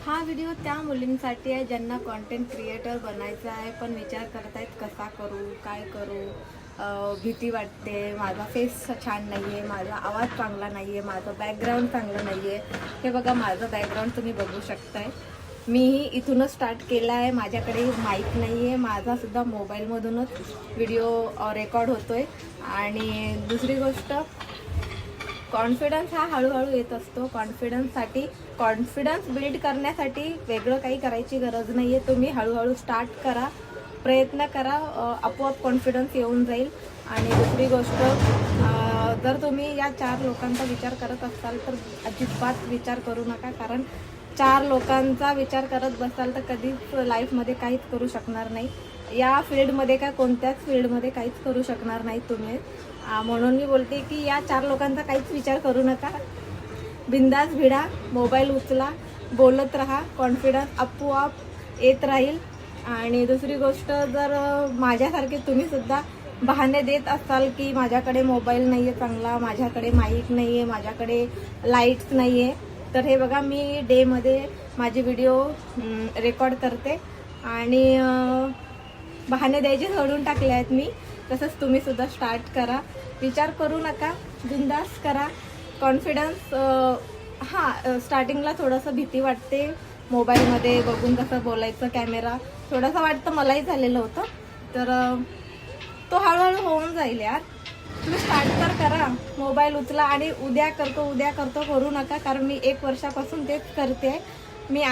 हा व्हिडिओ त्या मुलींसाठी आहे ज्यांना कंटेंट क्रिएटर बनायचं आहे, पण विचार करतायत कसा करू, काय करू. भीती वाटते, माझा फेस छान नाही आहे, माझा आवाज चांगला नाही आहे, माझं बॅकग्राऊंड चांगलं नाही आहे. हे बघा माझं बॅकग्राऊंड तुम्ही बघू शकताय. मीही इथूनच स्टार्ट केला आहे. माझ्याकडे माईक नाही आहे, माझासुद्धा मोबाईलमधूनच व्हिडिओ रेकॉर्ड होतो आहे. आणि दुसरी गोष्ट, कॉन्फिडन्स हा हळूहळू येत असतो. कॉन्फिडन्स बिल्ड करण्यासाठी वेगळं काही करायची गरज नाही आहे. तुम्ही हळूहळू स्टार्ट करा, प्रयत्न करा, आपोआप कॉन्फिडन्स येऊन जाईल. आणि दुसरी गोष्ट, जर तुम्ही या 4 लोकांचा विचार करत असाल तर अजिबात विचार करू नका, कारण 4 लोकांचा विचार करत बसाल तर कधीच लाईफमध्ये काहीच करू शकणार नाही. या फील्डमध्ये का कोणत्याच फील्डमध्ये काहीच करू शकणार नाही तुम्ही. म्हणून मी बोलते की या 4 लोकांचा काहीच विचार करू नका. बिंदास भिडा, मोबाईल उचला, बोलत राहा, कॉन्फिडन्स आपोआप येत राहील. आणि दुसरी गोष्ट, जर माझ्यासारखे तुम्हीसुद्धा बहाणे देत असाल की माझ्याकडे मोबाईल नाही आहे चांगला, माझ्याकडे माईक नाही आहे, माझ्याकडे लाईट्स नाही आहे, तर हे बघा मी डेमध्ये माझे व्हिडिओ रेकॉर्ड करते आणि बहाणे द्यायचे सोडून टाकले आहेत मी. तसंच तुम्हीसुद्धा स्टार्ट करा, विचार करू नका, बिंदास करा. कॉन्फिडन्स, स्टार्टिंगला थोडंसं भीती वाटते, मोबाईलमध्ये बघून कसं बोलायचं, कॅमेरा थोडंसं वाटतं, मलाही झालेलं होतं. तर तो हळूहळू होऊन जाईल यार. तुम्ही स्टार्ट तर करा, मोबाईल उचला आणि उद्या करतो करू नका, कारण मी 1 वर्षापासून तेच करते. मी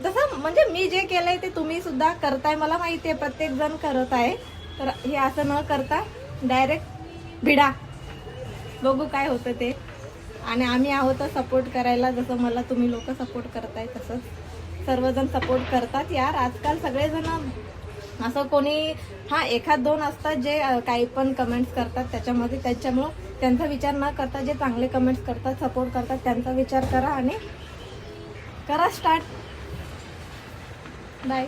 तसं म्हणजे मी जे केलंय ते तुम्ही सुद्धा करताय, मला माहिती आहे, प्रत्येक जण करत आहे. तर हे असं न करता डायरेक्ट भिडा, बघू काय होतं ते. आणि आम्ही आहोत सपोर्ट करायला, जसं मला तुम्ही लोक सपोर्ट करताय तसंच सर्वजण सपोर्ट करतात यार. आजकाल सगळेजण, असं कोणी एखाद 2 असतात जे काही पण कमेंट्स करतात त्याच्यामुळं त्यांचा विचार न करता जे चांगले कमेंट्स करतात, सपोर्ट करतात, त्यांचा विचार करा आणि करा स्टार्ट. बाय.